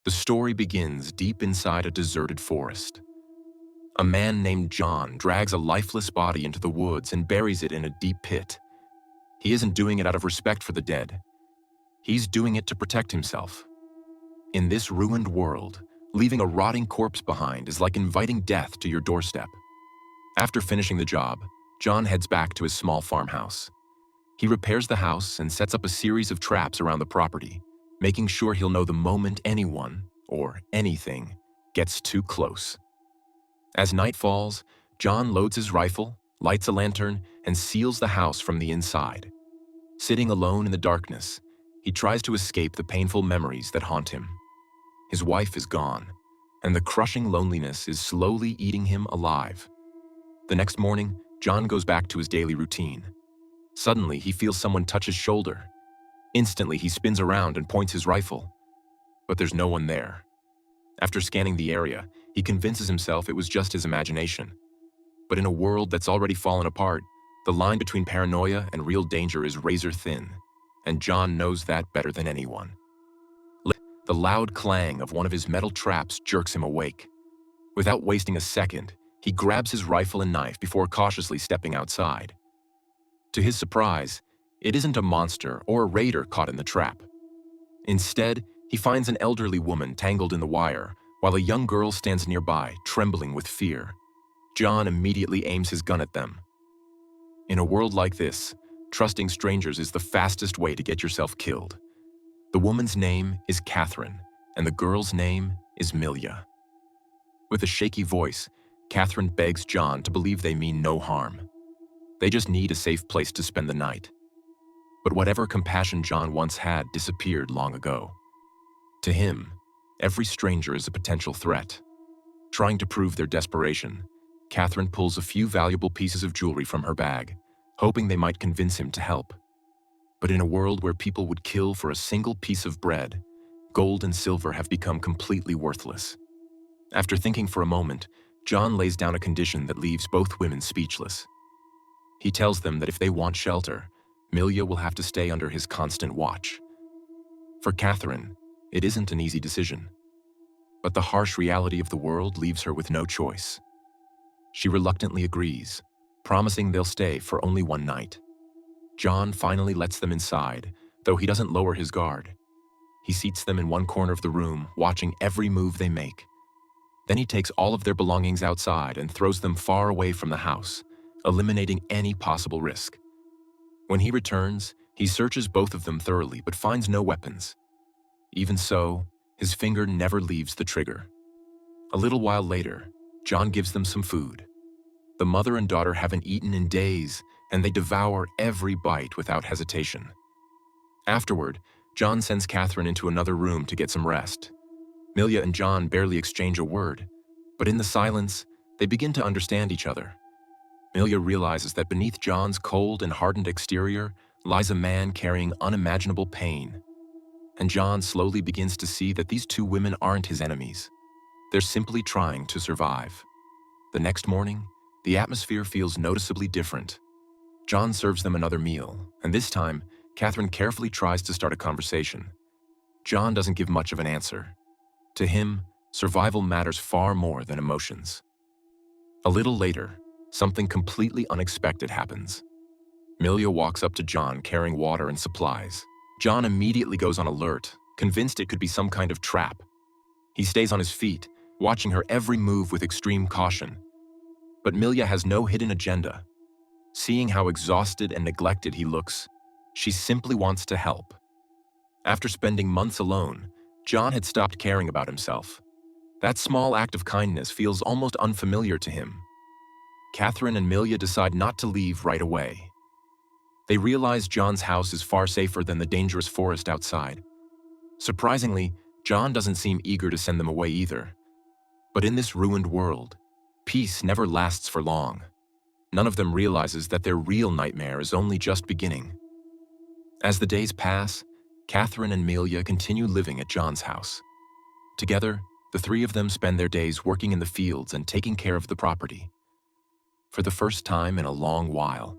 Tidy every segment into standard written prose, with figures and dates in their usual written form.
The story begins deep inside a deserted forest. A man named John drags a lifeless body into the woods and buries it in a deep pit. He isn't doing it out of respect for the dead. He's doing it to protect himself. In this ruined world, leaving a rotting corpse behind is like inviting death to your doorstep. After finishing the job, John heads back to his small farmhouse. He repairs the house and sets up a series of traps around the property, making sure he'll know the moment anyone, or anything, gets too close. As night falls, John loads his rifle, lights a lantern, and seals the house from the inside. Sitting alone in the darkness, he tries to escape the painful memories that haunt him. His wife is gone, and the crushing loneliness is slowly eating him alive. The next morning, John goes back to his daily routine. Suddenly, he feels someone touch his shoulder. Instantly, he spins around and points his rifle. But there's no one there. After scanning the area, he convinces himself it was just his imagination. But in a world that's already fallen apart, the line between paranoia and real danger is razor thin, and John knows that better than anyone. The loud clang of one of his metal traps jerks him awake. Without wasting a second, he grabs his rifle and knife before cautiously stepping outside. To his surprise, it isn't a monster or a raider caught in the trap. Instead, he finds an elderly woman tangled in the wire, while a young girl stands nearby, trembling with fear. John immediately aims his gun at them. In a world like this, trusting strangers is the fastest way to get yourself killed. The woman's name is Catherine, and the girl's name is Milia. With a shaky voice, Catherine begs John to believe they mean no harm. They just need a safe place to spend the night. But whatever compassion John once had disappeared long ago. To him, every stranger is a potential threat. Trying to prove their desperation, Catherine pulls a few valuable pieces of jewelry from her bag, hoping they might convince him to help. But in a world where people would kill for a single piece of bread, gold and silver have become completely worthless. After thinking for a moment, John lays down a condition that leaves both women speechless. He tells them that if they want shelter, Milia will have to stay under his constant watch. For Catherine, it isn't an easy decision. But the harsh reality of the world leaves her with no choice. She reluctantly agrees, promising they'll stay for only one night. John finally lets them inside, though he doesn't lower his guard. He seats them in one corner of the room, watching every move they make. Then he takes all of their belongings outside and throws them far away from the house, eliminating any possible risk. When he returns, he searches both of them thoroughly but finds no weapons. Even so, his finger never leaves the trigger. A little while later, John gives them some food. The mother and daughter haven't eaten in days, and they devour every bite without hesitation. Afterward, John sends Catherine into another room to get some rest. Milia and John barely exchange a word, but in the silence, they begin to understand each other. Milia realizes that beneath John's cold and hardened exterior lies a man carrying unimaginable pain. And John slowly begins to see that these two women aren't his enemies. They're simply trying to survive. The next morning, the atmosphere feels noticeably different. John serves them another meal, and this time, Catherine carefully tries to start a conversation. John doesn't give much of an answer. To him, survival matters far more than emotions. A little later, something completely unexpected happens. Milia walks up to John carrying water and supplies. John immediately goes on alert, convinced it could be some kind of trap. He stays on his feet, watching her every move with extreme caution. But Milia has no hidden agenda. Seeing how exhausted and neglected he looks, she simply wants to help. After spending months alone, John had stopped caring about himself. That small act of kindness feels almost unfamiliar to him. Catherine and Milia decide not to leave right away. They realize John's house is far safer than the dangerous forest outside. Surprisingly, John doesn't seem eager to send them away either. But in this ruined world, peace never lasts for long. None of them realizes that their real nightmare is only just beginning. As the days pass, Catherine and Milia continue living at John's house. Together, the three of them spend their days working in the fields and taking care of the property. For the first time in a long while,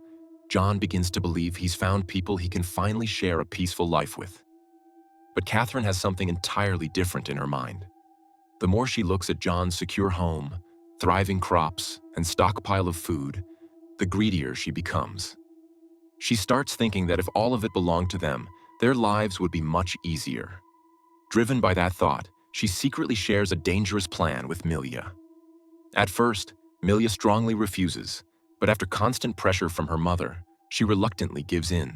John begins to believe he's found people he can finally share a peaceful life with. But Catherine has something entirely different in her mind. The more she looks at John's secure home, thriving crops, and stockpile of food, the greedier she becomes. She starts thinking that if all of it belonged to them, their lives would be much easier. Driven by that thought, she secretly shares a dangerous plan with Milia. At first, Milia strongly refuses, but after constant pressure from her mother, she reluctantly gives in.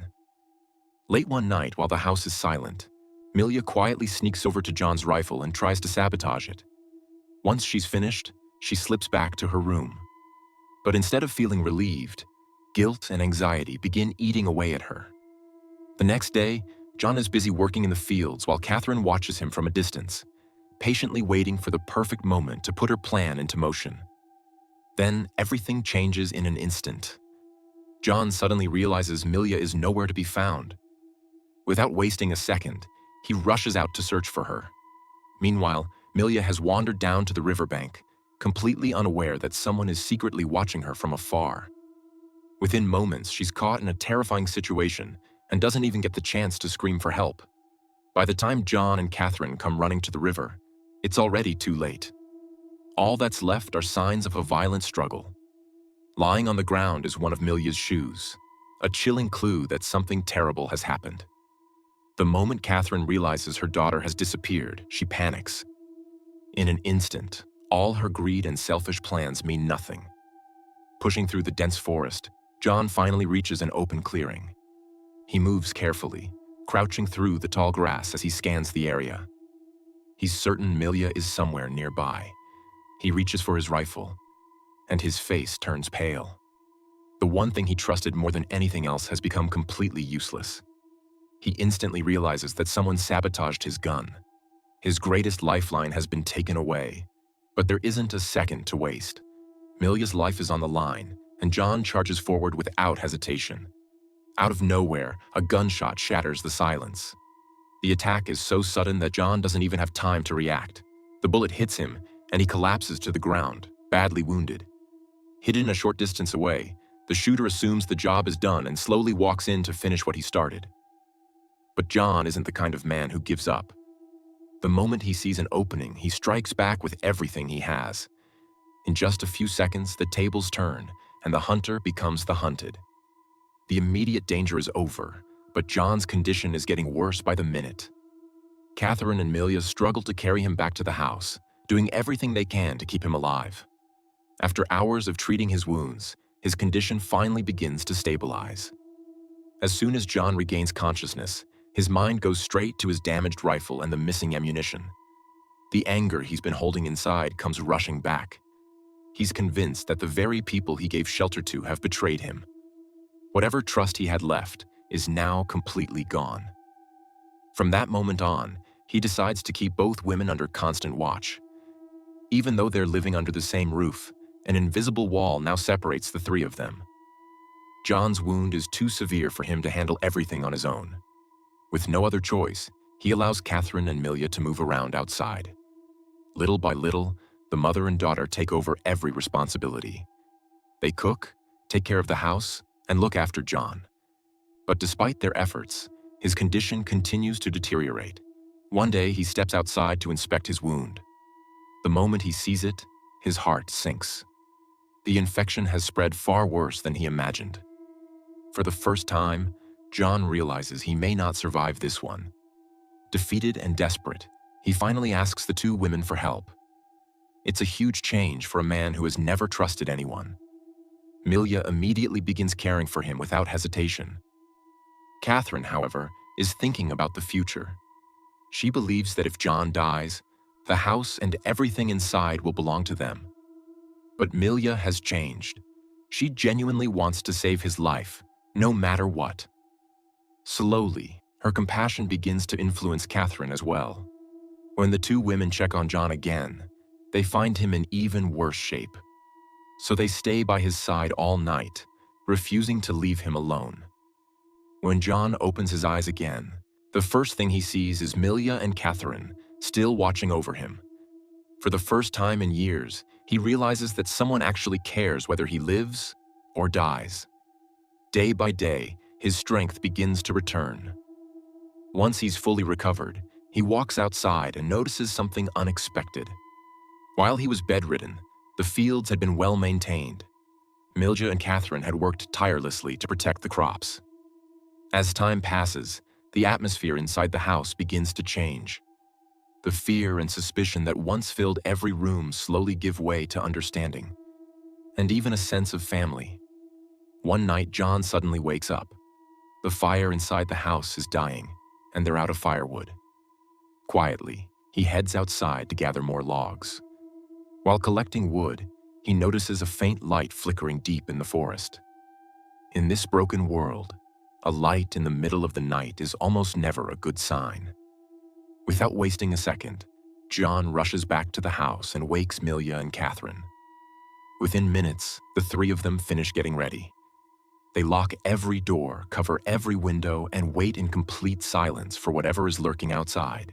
Late one night, while the house is silent, Milia quietly sneaks over to John's rifle and tries to sabotage it. Once she's finished, she slips back to her room. But instead of feeling relieved, guilt and anxiety begin eating away at her. The next day, John is busy working in the fields while Catherine watches him from a distance, patiently waiting for the perfect moment to put her plan into motion. Then everything changes in an instant. John suddenly realizes Milia is nowhere to be found. Without wasting a second, he rushes out to search for her. Meanwhile, Milia has wandered down to the riverbank, completely unaware that someone is secretly watching her from afar. Within moments, she's caught in a terrifying situation and doesn't even get the chance to scream for help. By the time John and Catherine come running to the river, it's already too late. All that's left are signs of a violent struggle. Lying on the ground is one of Milia's shoes, a chilling clue that something terrible has happened. The moment Catherine realizes her daughter has disappeared, she panics. In an instant, all her greed and selfish plans mean nothing. Pushing through the dense forest, John finally reaches an open clearing. He moves carefully, crouching through the tall grass as he scans the area. He's certain Milia is somewhere nearby. He reaches for his rifle, and his face turns pale. The one thing he trusted more than anything else has become completely useless. He instantly realizes that someone sabotaged his gun. His greatest lifeline has been taken away, but there isn't a second to waste. Milia's life is on the line, and John charges forward without hesitation. Out of nowhere, a gunshot shatters the silence. The attack is so sudden that John doesn't even have time to react. The bullet hits him, and he collapses to the ground, badly wounded. Hidden a short distance away, the shooter assumes the job is done and slowly walks in to finish what he started. But John isn't the kind of man who gives up. The moment he sees an opening, he strikes back with everything he has. In just a few seconds, the tables turn, and the hunter becomes the hunted. The immediate danger is over, but John's condition is getting worse by the minute. Catherine and Milia struggle to carry him back to the house, doing everything they can to keep him alive. After hours of treating his wounds, his condition finally begins to stabilize. As soon as John regains consciousness, his mind goes straight to his damaged rifle and the missing ammunition. The anger he's been holding inside comes rushing back. He's convinced that the very people he gave shelter to have betrayed him. Whatever trust he had left is now completely gone. From that moment on, he decides to keep both women under constant watch. Even though they're living under the same roof, an invisible wall now separates the three of them. John's wound is too severe for him to handle everything on his own. With no other choice, he allows Catherine and Milia to move around outside. Little by little, the mother and daughter take over every responsibility. They cook, take care of the house, and look after John. But despite their efforts, his condition continues to deteriorate. One day, he steps outside to inspect his wound. The moment he sees it, his heart sinks. The infection has spread far worse than he imagined. For the first time, John realizes he may not survive this one. Defeated and desperate, he finally asks the two women for help. It's a huge change for a man who has never trusted anyone. Milia immediately begins caring for him without hesitation. Catherine, however, is thinking about the future. She believes that if John dies, the house and everything inside will belong to them. But Milia has changed. She genuinely wants to save his life, no matter what. Slowly, her compassion begins to influence Catherine as well. When the two women check on John again, they find him in even worse shape. So they stay by his side all night, refusing to leave him alone. When John opens his eyes again, the first thing he sees is Milia and Catherine still watching over him. For the first time in years, he realizes that someone actually cares whether he lives or dies. Day by day, his strength begins to return. Once he's fully recovered, he walks outside and notices something unexpected. While he was bedridden, the fields had been well maintained. Milja and Catherine had worked tirelessly to protect the crops. As time passes, the atmosphere inside the house begins to change. The fear and suspicion that once filled every room slowly give way to understanding, and even a sense of family. One night, John suddenly wakes up. The fire inside the house is dying, and they're out of firewood. Quietly, he heads outside to gather more logs. While collecting wood, he notices a faint light flickering deep in the forest. In this broken world, a light in the middle of the night is almost never a good sign. Without wasting a second, John rushes back to the house and wakes Milja and Catherine. Within minutes, the three of them finish getting ready. They lock every door, cover every window, and wait in complete silence for whatever is lurking outside.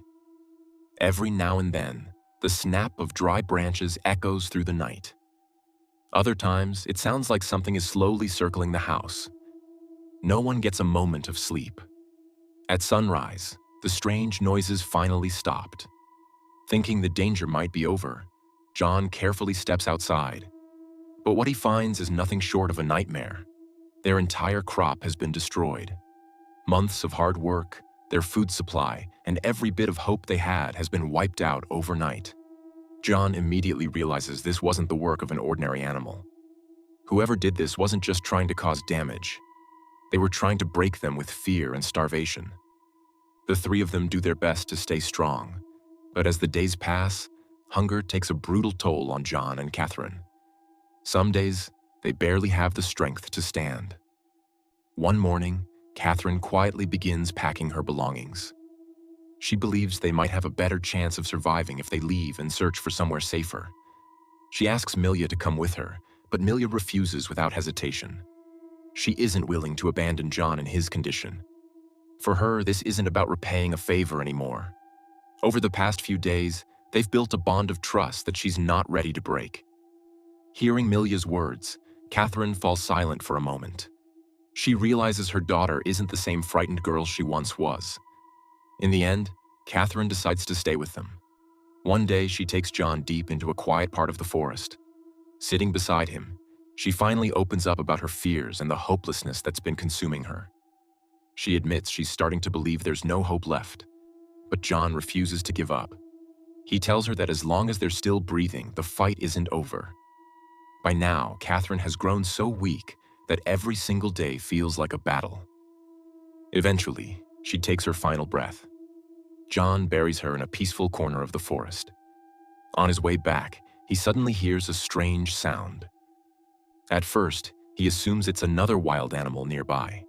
Every now and then, the snap of dry branches echoes through the night. Other times, it sounds like something is slowly circling the house. No one gets a moment of sleep. At sunrise, the strange noises finally stopped. Thinking the danger might be over, John carefully steps outside. But what he finds is nothing short of a nightmare. Their entire crop has been destroyed. Months of hard work, their food supply, and every bit of hope they had has been wiped out overnight. John immediately realizes this wasn't the work of an ordinary animal. Whoever did this wasn't just trying to cause damage. They were trying to break them with fear and starvation. The three of them do their best to stay strong, but as the days pass, hunger takes a brutal toll on John and Catherine. Some days, they barely have the strength to stand. One morning, Catherine quietly begins packing her belongings. She believes they might have a better chance of surviving if they leave and search for somewhere safer. She asks Milja to come with her, but Milja refuses without hesitation. She isn't willing to abandon John in his condition. For her, this isn't about repaying a favor anymore. Over the past few days, they've built a bond of trust that she's not ready to break. Hearing Milja's words, Catherine falls silent for a moment. She realizes her daughter isn't the same frightened girl she once was. In the end, Catherine decides to stay with them. One day, she takes John deep into a quiet part of the forest. Sitting beside him, she finally opens up about her fears and the hopelessness that's been consuming her. She admits she's starting to believe there's no hope left, but John refuses to give up. He tells her that as long as they're still breathing, the fight isn't over. By now, Catherine has grown so weak that every single day feels like a battle. Eventually, she takes her final breath. John buries her in a peaceful corner of the forest. On his way back, he suddenly hears a strange sound. At first, he assumes it's another wild animal nearby.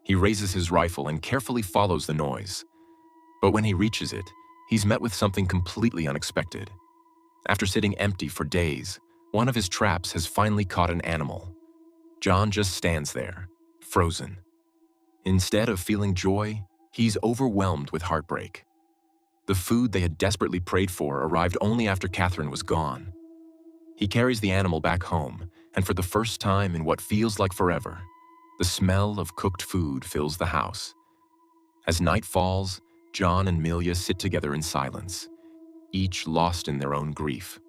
He raises his rifle and carefully follows the noise. But when he reaches it, he's met with something completely unexpected. After sitting empty for days, one of his traps has finally caught an animal. John just stands there, frozen. Instead of feeling joy, he's overwhelmed with heartbreak. The food they had desperately prayed for arrived only after Catherine was gone. He carries the animal back home, and for the first time in what feels like forever, the smell of cooked food fills the house. As night falls, John and Milja sit together in silence, each lost in their own grief.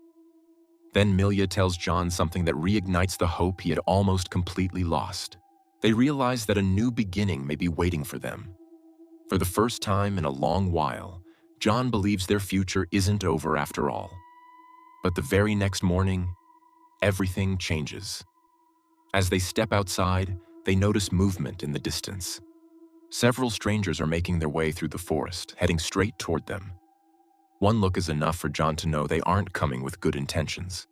Then Milja tells John something that reignites the hope he had almost completely lost. They realize that a new beginning may be waiting for them. For the first time in a long while, John believes their future isn't over after all. But the very next morning, everything changes. As they step outside, they notice movement in the distance. Several strangers are making their way through the forest, heading straight toward them. One look is enough for John to know they aren't coming with good intentions.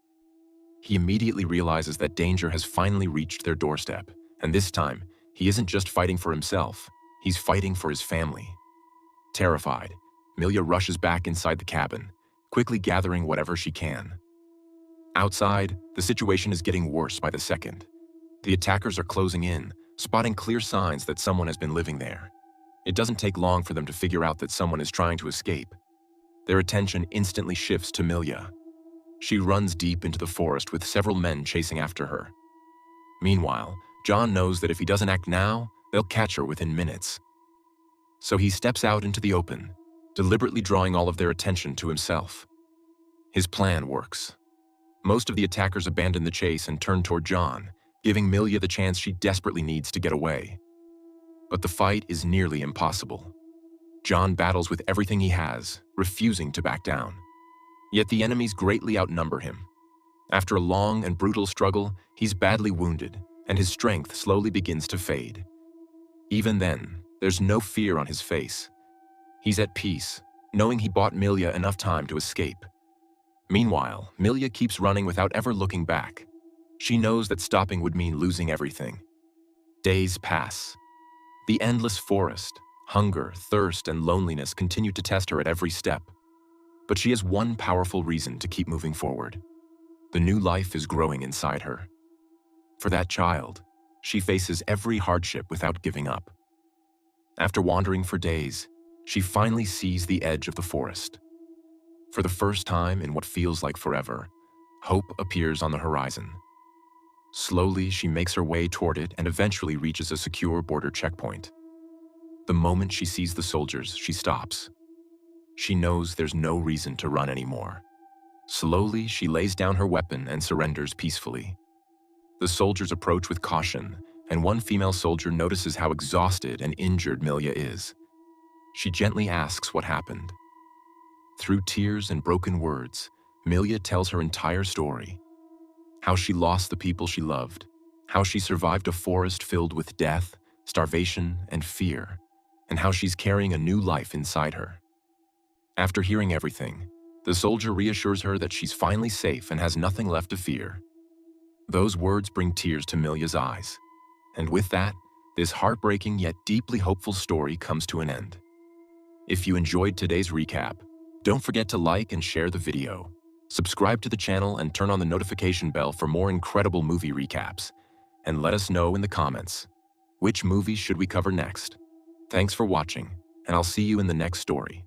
He immediately realizes that danger has finally reached their doorstep, and this time, he isn't just fighting for himself, he's fighting for his family. Terrified, Milja rushes back inside the cabin, quickly gathering whatever she can. Outside, the situation is getting worse by the second. The attackers are closing in, spotting clear signs that someone has been living there. It doesn't take long for them to figure out that someone is trying to escape. Their attention instantly shifts to Milja. She runs deep into the forest with several men chasing after her. Meanwhile, John knows that if he doesn't act now, they'll catch her within minutes. So he steps out into the open, deliberately drawing all of their attention to himself. His plan works. Most of the attackers abandon the chase and turn toward John, giving Milya the chance she desperately needs to get away. But the fight is nearly impossible. John battles with everything he has, refusing to back down. Yet the enemies greatly outnumber him. After a long and brutal struggle, he's badly wounded, and his strength slowly begins to fade. Even then, there's no fear on his face. He's at peace, knowing he bought Milya enough time to escape. Meanwhile, Milya keeps running without ever looking back. She knows that stopping would mean losing everything. Days pass. The endless forest, hunger, thirst, and loneliness continue to test her at every step. But she has one powerful reason to keep moving forward. The new life is growing inside her. For that child, she faces every hardship without giving up. After wandering for days, she finally sees the edge of the forest. For the first time in what feels like forever, hope appears on the horizon. Slowly, she makes her way toward it and eventually reaches a secure border checkpoint. The moment she sees the soldiers, she stops. She knows there's no reason to run anymore. Slowly, she lays down her weapon and surrenders peacefully. The soldiers approach with caution, and one female soldier notices how exhausted and injured Milya is. She gently asks what happened. Through tears and broken words, Milya tells her entire story. How she lost the people she loved, how she survived a forest filled with death, starvation, and fear, and how she's carrying a new life inside her. After hearing everything, the soldier reassures her that she's finally safe and has nothing left to fear. Those words bring tears to Milya's eyes. And with that, this heartbreaking yet deeply hopeful story comes to an end. If you enjoyed today's recap, don't forget to like and share the video. Subscribe to the channel and turn on the notification bell for more incredible movie recaps. And let us know in the comments, which movies should we cover next? Thanks for watching, and I'll see you in the next story.